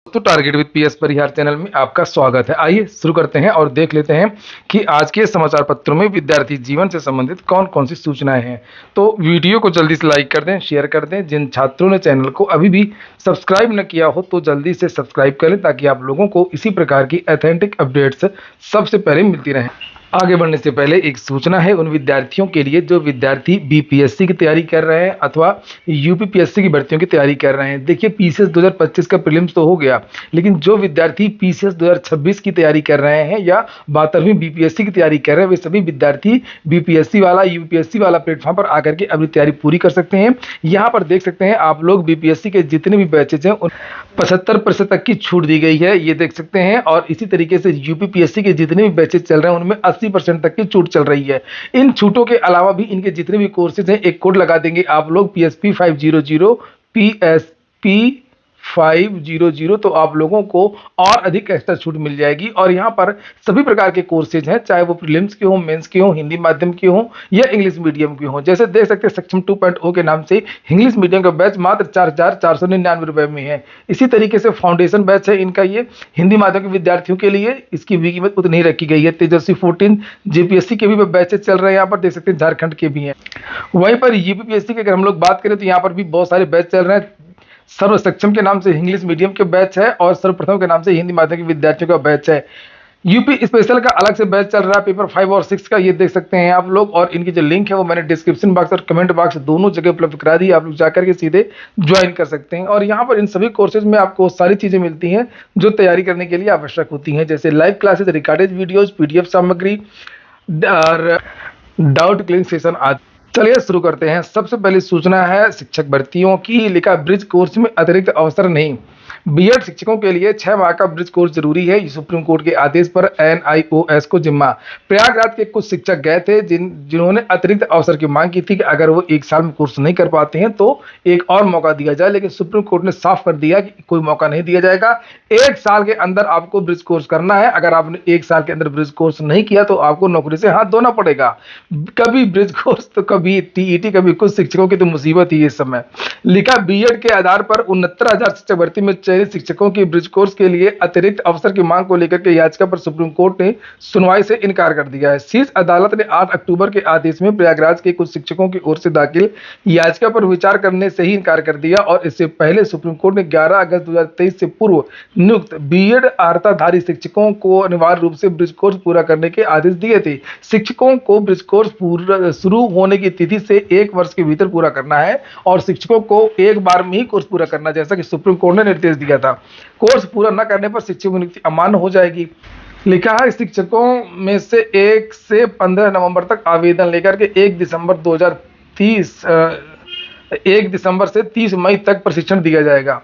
तो target with PS Parihar channel में आपका स्वागत है। आइए शुरू करते हैं और देख लेते हैं कि आज के समाचार पत्रों में विद्यार्थी जीवन से संबंधित कौन कौन सी सूचनाएं हैं। तो वीडियो को जल्दी से लाइक कर दें, शेयर कर दें। जिन छात्रों ने चैनल को अभी भी सब्सक्राइब न किया हो तो जल्दी से सब्सक्राइब करें ताकि आप लोगों को इसी प्रकार की ऑथेंटिक अपडेट्स सबसे पहले मिलती रहें। आगे बढ़ने से पहले एक सूचना है उन विद्यार्थियों के लिए जो विद्यार्थी बीपीएससी की तैयारी कर रहे हैं अथवा यूपीपीएससी की भर्तियों की तैयारी कर रहे हैं। देखिए, पीसीएस 2025 का प्रीलिम्स तो हो गया, लेकिन जो विद्यार्थी पीसीएस 2026 की तैयारी कर रहे हैं या 72वीं बीपीएससी की तैयारी कर रहे हैं, वे सभी विद्यार्थी बीपीएससी वाला यूपीपीएससी वाला प्लेटफॉर्म पर आकर के अपनी तैयारी पूरी कर सकते हैं। यहाँ पर देख सकते हैं आप लोग बीपीएससी के जितने भी बैचेज हैं उन 75% तक की छूट दी गई है, ये देख सकते हैं। और इसी तरीके से यूपीपीएससी के जितने भी बैचेज चल रहे हैं उनमें 80% तक की छूट चल रही है। इन छूटों के अलावा भी इनके जितने भी कोर्सेज हैं, एक कोड लगा देंगे आप लोग PSP 500 PSP 500, तो आप लोगों को और अधिक एक्स्ट्रा छूट मिल जाएगी। और यहाँ पर सभी प्रकार के कोर्सेज हैं, चाहे वो प्रीलिम्स के हो, मेंस के हो, हिंदी माध्यम के हो या इंग्लिश मीडियम के हो। जैसे देख सकते हैं सक्षम 2.0 के नाम से इंग्लिश मीडियम का बैच मात्र 4,499 रुपए में है। इसी तरीके से फाउंडेशन बैच है इनका, ये हिंदी माध्यम के विद्यार्थियों के लिए इसकी भी कीमत उतनी ही रखी गई है। तेजस्वी 14 जेपीएससी के भी बैचेज चल रहे हैं, यहाँ पर देख सकते हैं झारखंड के भी हैं। वहीं पर यूपीपीएससी की अगर हम लोग बात करें तो यहाँ पर भी बहुत सारे बैच चल रहे हैं। सर्व सक्षम के नाम से इंग्लिश मीडियम के बैच है और सर्वप्रथम के नाम से हिंदी माध्यम के विद्यार्थियों का बैच है। यूपी स्पेशल का अलग से बैच चल रहा है, पेपर 5 और 6 का, ये देख सकते हैं आप लोग। और इनकी जो लिंक है वो मैंने डिस्क्रिप्शन बॉक्स और कमेंट बॉक्स दोनों जगह उपलब्ध करा दी, आप लोग जाकर के सीधे ज्वाइन कर सकते हैं। और यहाँ पर इन सभी कोर्सेज में आपको सारी चीजें मिलती हैं जो तैयारी करने के लिए आवश्यक होती हैं, जैसे live classes, recorded videos, PDF सामग्री और डाउट क्लियरिंग सेशन आदि। चलिए शुरू करते हैं। सबसे पहली सूचना है शिक्षक भर्तियों की। लिखा ब्रिज कोर्स में अतिरिक्त अवसर नहीं, बीएड शिक्षकों के लिए 6 माह का ब्रिज कोर्स जरूरी है। सुप्रीम कोर्ट के आदेश पर एनआईओएस को जिम्मा। प्रयागराज के कुछ शिक्षक गए थे जिन्होंने अतिरिक्त अवसर की मांग की थी कि अगर वो 1 साल में कोर्स नहीं कर पाते हैं तो एक और मौका दिया जाए, लेकिन सुप्रीम कोर्ट ने साफ कर दिया कि कोई मौका नहीं दिया जाएगा। 1 साल के अंदर आपको ब्रिज कोर्स करना है। अगर आपने 1 साल के अंदर ब्रिज कोर्स नहीं किया तो आपको नौकरी से हाथ धोना पड़ेगा। कभी ब्रिज कोर्स तो कभी टीईटी, कभी कुछ शिक्षकों की तो मुसीबत ही इस समय। लिखा बीएड के आधार पर 69,000 शिक्षक भर्ती में चयनित शिक्षकों की ब्रिज कोर्स के लिए अतिरिक्त अवसर की मांग को लेकर के याचिका पर सुप्रीम कोर्ट ने सुनवाई से इनकार कर दिया है। शीर्ष अदालत ने 8 अक्टूबर के आदेश में प्रयागराज के कुछ शिक्षकों की ओर से दाखिल याचिका पर विचार करने से ही इनकार कर दिया। और इससे पहले सुप्रीम कोर्ट ने 11 अगस्त 2023 से पूर्व नियुक्त बीएड अर्हताधारी शिक्षकों को अनिवार्य रूप से ब्रिज कोर्स पूरा करने के आदेश दिए थे। शिक्षकों को ब्रिज कोर्स पूरा शुरू होने की तिथि से 1 वर्ष के भीतर पूरा करना है और शिक्षकों को एक बार में ही कोर्स पूरा करना, जैसा कि सुप्रीम कोर्ट ने निर्देश दिया था। कोर्स पूरा न करने पर शिक्षकों की नियुक्ति अमान्य हो जाएगी। लिखा है शिक्षकों में से 1 से 15 नवंबर तक आवेदन लेकर के 1 दिसंबर से 30 मई तक प्रशिक्षण दिया जाएगा।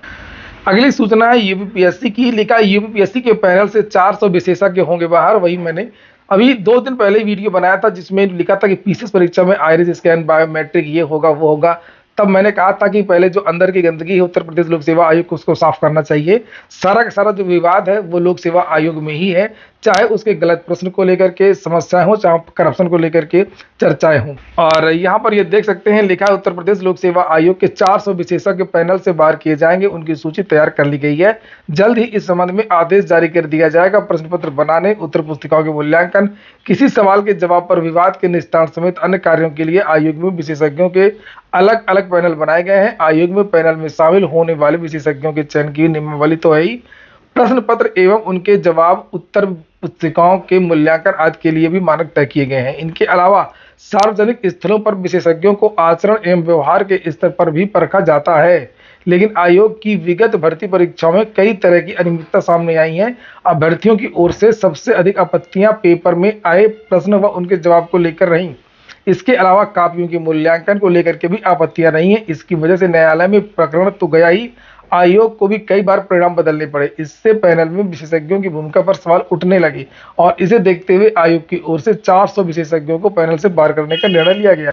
अगली सूचना है यूपीपीएससी की। लिखा है यूपीपीएससी के पैनल से 400 विशेषज्ञ होंगे बाहर। वही मैंने अभी 2 दिन पहले वीडियो बनाया था जिसमें लिखा था कि पीसीएस परीक्षा में आइरिस स्कैन, बायोमेट्रिक, ये होगा वो होगा। तब मैंने कहा था कि पहले जो अंदर की गंदगी है उत्तर प्रदेश लोक सेवा आयोग को उसको साफ करना चाहिए। सारा का सारा जो विवाद है वो लोक सेवा आयोग में ही है, चाहे उसके गलत प्रश्न को लेकर के समस्याएं हो, चाहे करप्शन को लेकर के चर्चाएं हों। और यहाँ पर ये देख सकते हैं लिखा है उत्तर प्रदेश लोक सेवा आयोग के 400 विशेषज्ञ पैनल से बाहर किए जाएंगे। उनकी सूची तैयार कर ली गई है। जल्द ही इस संबंध में आदेश जारी कर दिया जाएगा। प्रश्न पत्र बनाने, उत्तर पुस्तिकाओं के मूल्यांकन, किसी सवाल के जवाब पर विवाद के निस्तारण समेत अन्य कार्यों के लिए आयोग में विशेषज्ञों के अलग अलग पैनल बनाए गए हैं। आयोग में पैनल में शामिल होने वाले विशेषज्ञों के चयन की नियमावली तो है ही, प्रश्न पत्र एवं उनके जवाब, उत्तर पुस्तिकाओं के मूल्यांकन आदि के लिए भी मानक तय किए गए हैं। इनके अलावा सार्वजनिक स्थलों पर विशेषज्ञों को आचरण एवं व्यवहार के स्तर पर भी परखा जाता है। लेकिन आयोग की विगत भर्ती परीक्षाओं में कई तरह की अनियमितता सामने आई है। अभ्यर्थियों की ओर से सबसे अधिक आपत्तियां पेपर में आए प्रश्न व उनके जवाब को लेकर रहीं। इसके अलावा कापियों के मूल्यांकन को लेकर के भी आपत्तियां नहीं है। इसकी वजह से न्यायालय में प्रकरण तो गया ही, आयोग को भी कई बार परिणाम बदलने पड़े। इससे पैनल में विशेषज्ञों की भूमिका पर सवाल उठने लगे और इसे देखते हुए आयोग की ओर से 400 विशेषज्ञों को पैनल से बाहर करने का निर्णय लिया गया।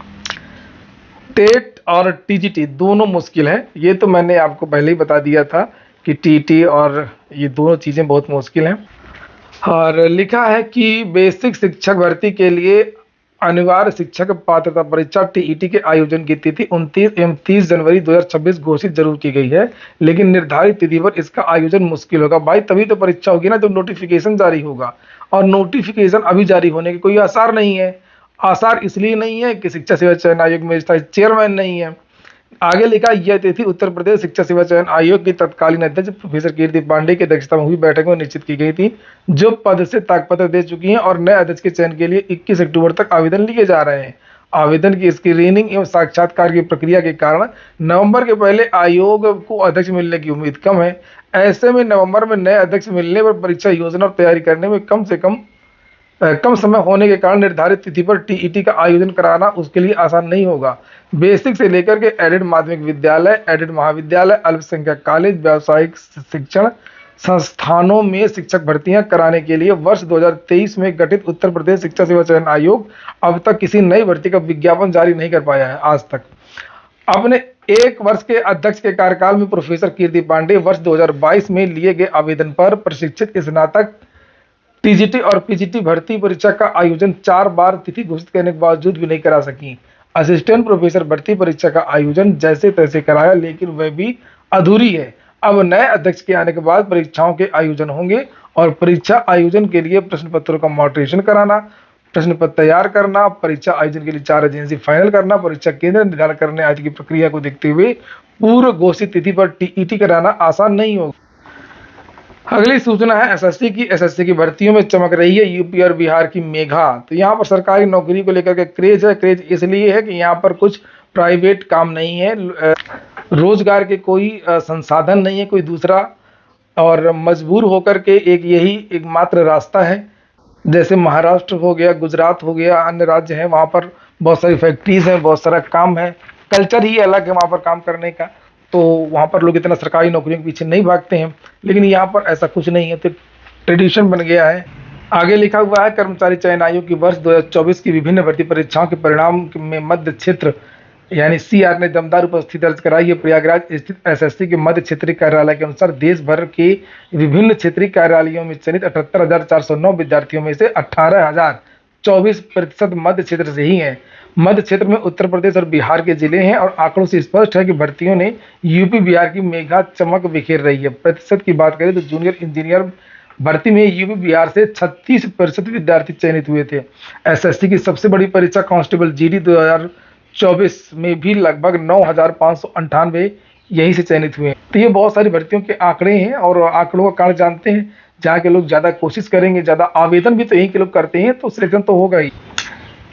टेट और टीजीटी दोनों मुश्किल है, ये तो मैंने आपको पहले ही बता दिया था कि टीटी और ये दोनों चीजें बहुत मुश्किल हैं। और लिखा है कि बेसिक शिक्षक भर्ती के लिए अनिवार्य शिक्षक पात्रता परीक्षा टीईटी के आयोजन की तिथि 29 एवं 30 जनवरी 2026 घोषित जरूर की गई है, लेकिन निर्धारित तिथि पर इसका आयोजन मुश्किल होगा। भाई तभी तो परीक्षा होगी ना जब नोटिफिकेशन जारी होगा, और नोटिफिकेशन अभी जारी होने के कोई आसार नहीं है। आसार इसलिए नहीं है कि शिक्षा सेवा चयन आयोग में इसका चेयरमैन नहीं है। आगे लिखा, यह तिथि उत्तर प्रदेश शिक्षा सेवा चयन आयोग की तत्कालीन अध्यक्ष प्रोफेसर कीर्ति पांडे की अध्यक्षता में हुई बैठक में निश्चित की गई थी, जो पद से त्यागपत्र दे चुकी हैं और नए अध्यक्ष के चयन के लिए 21 अक्टूबर तक आवेदन लिए जा रहे हैं। आवेदन की स्क्रीनिंग एवं साक्षात्कार की प्रक्रिया के कारण नवंबर के पहले आयोग को अध्यक्ष मिलने की उम्मीद कम है। ऐसे में नवंबर में नए अध्यक्ष मिलने पर परीक्षा योजना और तैयारी करने में कम से कम समय होने के कारण निर्धारित तिथि पर टीईटी का आयोजन कराना उसके लिए आसान नहीं होगा। बेसिक से लेकर के एडेड माध्यमिक विद्यालय, एडेड महाविद्यालय, अल्पसंख्यक कॉलेज, व्यावसायिक शिक्षण संस्थानों में शिक्षक भर्तियां कराने के लिए वर्ष 2023 में गठित उत्तर प्रदेश शिक्षा सेवा चयन आयोग अब तक किसी नई भर्ती का विज्ञापन जारी नहीं कर पाया है आज तक। अपने 1 वर्ष के अध्यक्ष के कार्यकाल में प्रोफेसर कीर्ति पांडे वर्ष 2022 में लिए गए आवेदन पर प्रशिक्षित स्नातक टीजीटी और पीजीटी भर्ती परीक्षा का आयोजन 4 बार तिथि घोषित करने के बावजूद भी नहीं करा सकी। असिस्टेंट प्रोफेसर भर्ती परीक्षा का आयोजन जैसे तैसे कराया, लेकिन वह भी अधूरी है। अब नए अध्यक्ष के आने के बाद परीक्षाओं के आयोजन होंगे और परीक्षा आयोजन के लिए प्रश्न पत्रों का मॉडरेशन कराना, प्रश्न पत्र तैयार करना, परीक्षा आयोजन के लिए 4 एजेंसी फाइनल करना, परीक्षा केंद्र निर्धारण करने आदि की प्रक्रिया को देखते हुए पूर्व घोषित तिथि पर टीईटी कराना आसान नहीं होगा। अगली सूचना है एसएससी की भर्तियों में चमक रही है यूपी और बिहार की मेघा। तो यहाँ पर सरकारी नौकरी को लेकर के क्रेज है। क्रेज इसलिए है कि यहाँ पर कुछ प्राइवेट काम नहीं है, रोजगार के कोई संसाधन नहीं है कोई दूसरा, और मजबूर होकर के यही एकमात्र रास्ता है। जैसे महाराष्ट्र हो गया, गुजरात हो गया, अन्य राज्य हैं, वहाँ पर बहुत सारी फैक्ट्रीज हैं, बहुत सारा काम है, कल्चर ही अलग है वहाँ पर काम करने का, तो वहाँ पर लोग इतना सरकारी नौकरियों के पीछे नहीं भागते हैं। लेकिन यहाँ पर ऐसा कुछ नहीं है, तो ट्रेडिशन बन गया है। आगे लिखा हुआ है, कर्मचारी चयन आयोग की वर्ष 2024 की विभिन्न भर्ती परीक्षाओं के परिणाम में मध्य क्षेत्र यानी सीआर ने दमदार उपस्थिति दर्ज कराई है। प्रयागराज स्थित एसएससी के मध्य क्षेत्रीय कार्यालय के अनुसार देश भर के विभिन्न क्षेत्रीय कार्यालयों में चयनित 78,409 विद्यार्थियों में से 18,024% मध्य क्षेत्र से ही हैं। मध्य क्षेत्र में उत्तर प्रदेश और बिहार के जिले हैं और आंकड़ों से स्पष्ट है कि भर्तियों ने यूपी बिहार की मेघा चमक बिखेर रही है। प्रतिशत की बात करें तो जूनियर इंजीनियर भर्ती में यूपी बिहार से 36% विद्यार्थी चयनित हुए थे। एसएससी की सबसे बड़ी परीक्षा कांस्टेबल जीडी 2024 में भी लगभग 9,598 यहीं से चयनित हुए हैं। तो ये बहुत सारी भर्तियों के आंकड़े हैं और आंकड़ों का कारण जानते हैं। जहाँ के लोग ज़्यादा कोशिश करेंगे, ज़्यादा आवेदन भी तो यहीं के लोग करते हैं, तो सिलेक्शन तो होगा ही।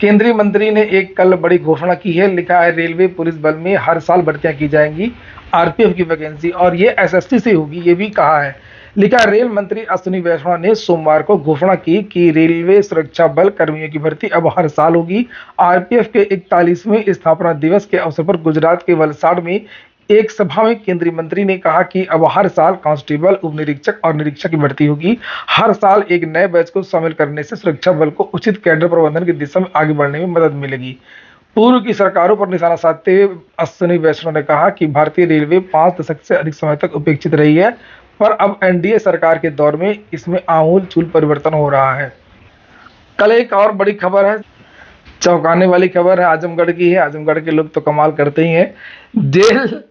केंद्रीय मंत्री ने एक कल बड़ी घोषणा की है। लिखा है, रेलवे पुलिस बल में हर साल भर्तियां की जाएंगी, आरपीएफ की वैकेंसी, और ये एसएससी से होगी, ये भी कहा है। लिखा, रेल मंत्री अश्विनी वैष्णव ने सोमवार को घोषणा की कि रेलवे सुरक्षा बल कर्मियों की भर्ती अब हर साल होगी। आरपीएफ के 41वें स्थापना दिवस के अवसर पर गुजरात के वलसाड में एक सभा में केंद्रीय मंत्री ने कहा कि अब हर साल कांस्टेबल, उप निरीक्षक और निरीक्षक की भर्ती होगी। हर साल एक नए बैच को शामिल करने से सुरक्षा बल को उचित कैडर प्रबंधन की दिशा में आगे बढ़ने में मदद मिलेगी। पूर्व की सरकारों पर निशाना साधते हुए अश्विनी वैष्णव ने कहा कि भारतीय रेलवे 5 दशक से अधिक समय तक उपेक्षित रही है, पर अब एनडीए सरकार के दौर में इसमें आमूल-चूल परिवर्तन हो रहा है। कल एक और बड़ी खबर है, चौंकाने वाली खबर है, आजमगढ़ की है। आजमगढ़ के लोग तो कमाल करते ही हैं। जेल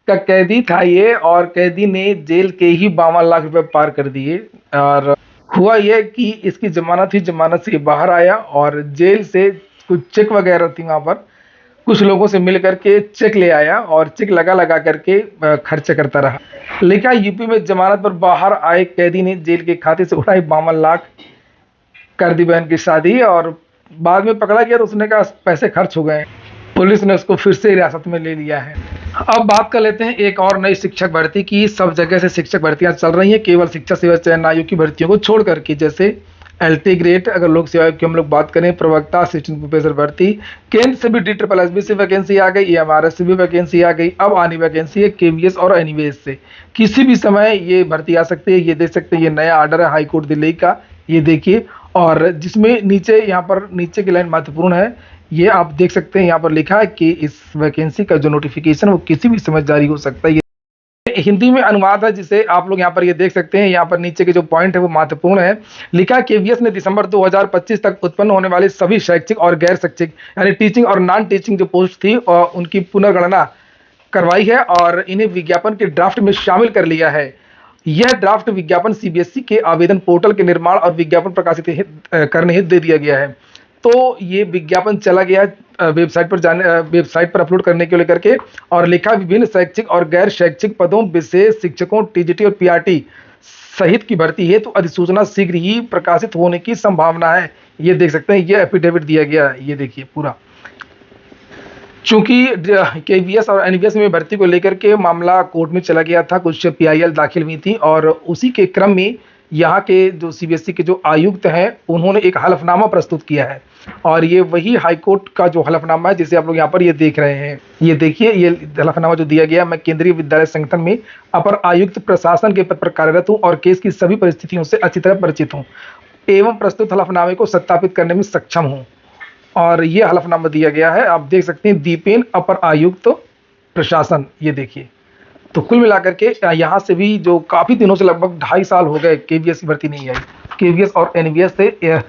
का कैदी था ये, और कैदी ने जेल के ही 52 लाख रुपए पार कर दिए। और हुआ यह कि इसकी जमानत से बाहर आया और जेल से कुछ चेक वगैरह थी, वहां पर कुछ लोगों से मिल करके चेक ले आया और चेक लगा करके खर्च करता रहा। लिखा, यूपी में जमानत पर बाहर आए कैदी ने जेल के खाते से उड़ाई 52 लाख, कर दी बहन की शादी, और बाद में पकड़ा गया तो उसने कहा पैसे खर्च हो गए। पुलिस ने उसको फिर से हिरासत में ले लिया है। अब बात कर लेते हैं एक और नई शिक्षक भर्ती की। सब जगह से शिक्षक भर्तियां चल रही हैं, केवल शिक्षा सेवा चयन आयोग की भर्तियों को छोड़ करके। जैसे एलटी ग्रेड, अगर लोक सेवा आयोग की हम लोग बात करें, प्रवक्ता, असिस्टेंट प्रोफेसर भर्ती, केंद्र से भी DSSB से वैकेंसी आ गई, EMRS से भी वैकेंसी आ गई। अब आनी वैकेंसी है KVS और एनिवेस से। किसी भी समय ये भर्ती आ सकती है, ये देख सकते हैं। ये नया आर्डर है हाई कोर्ट दिल्ली का, ये देखिए, और जिसमें नीचे यहाँ पर नीचे की लाइन महत्वपूर्ण है, ये आप देख सकते हैं। यहाँ पर लिखा है कि इस वैकेंसी का जो नोटिफिकेशन वो किसी भी समय जारी हो सकता है। हिंदी में अनुवाद है जिसे आप लोग यहाँ पर ये देख सकते हैं। यहाँ पर नीचे के जो पॉइंट है वो महत्वपूर्ण है। लिखा है केवीएस ने दिसंबर 2025 तक उत्पन्न होने वाले सभी शैक्षिक और गैर शैक्षिक यानी टीचिंग और नॉन टीचिंग जो पोस्ट थी और उनकी पुनर्गणना करवाई है और इन्हें विज्ञापन के ड्राफ्ट में शामिल कर लिया है। यह ड्राफ्ट विज्ञापन सीबीएसई के आवेदन पोर्टल के निर्माण और विज्ञापन प्रकाशित करने हेतु दे दिया गया है। तो ये विज्ञापन चला गया वेबसाइट पर अपलोड करने को लेकर के, और लिखा विभिन्न शैक्षिक और गैर शैक्षिक पदों विशेष शिक्षकों टीजीटी और पीआरटी सहित की भर्ती है तो अधिसूचना शीघ्र ही प्रकाशित होने की संभावना है। ये देख सकते हैं, ये एफिडेविट दिया गया है, ये देखिए पूरा। चूंकि केवीएस और एनवीएस में भर्ती को लेकर के मामला कोर्ट में चला गया था, कुछ पीआईएल दाखिल हुई थी और उसी के क्रम में यहाँ के जो सीबीएसई के जो आयुक्त हैं उन्होंने एक हलफनामा प्रस्तुत किया है और ये वही हाईकोर्ट का जो हलफनामा है जिसे आप लोग यहाँ पर ये देख रहे हैं। ये देखिए, ये हलफनामा जो दिया गया, मैं केंद्रीय विद्यालय संगठन में अपर आयुक्त प्रशासन के पद पर कार्यरत हूँ और केस की सभी परिस्थितियों से अच्छी तरह परिचित हूँ एवं प्रस्तुत हलफनामे को सत्यापित करने में सक्षम हूँ। और ये हलफनामा दिया गया है, आप देख सकते हैं, दीपेन अपर आयुक्त प्रशासन। ये देखिए, तो कुल मिलाकर के यहाँ से भी जो काफ़ी दिनों से लगभग 2.5 साल हो गए केवीएस की भर्ती नहीं आई। केवीएस और एनवीएस से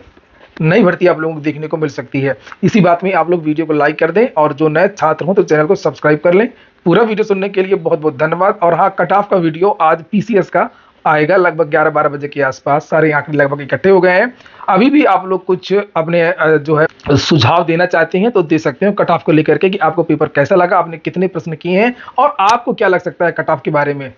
नई भर्ती आप लोगों को देखने को मिल सकती है। इसी बात में आप लोग वीडियो को लाइक कर दें और जो नए छात्र हों तो चैनल को सब्सक्राइब कर लें। पूरा वीडियो सुनने के लिए बहुत बहुत धन्यवाद। और हाँ, कट ऑफ का वीडियो आज पीसीएस का आएगा लगभग 11-12 बजे के आसपास। सारे आंकड़े लगभग इकट्ठे हो गए हैं। अभी भी आप लोग कुछ अपने जो है सुझाव देना चाहते हैं तो दे सकते हो कट ऑफ को लेकर के कि आपको पेपर कैसा लगा, आपने कितने प्रश्न किए हैं और आपको क्या लग सकता है कट ऑफ के बारे में।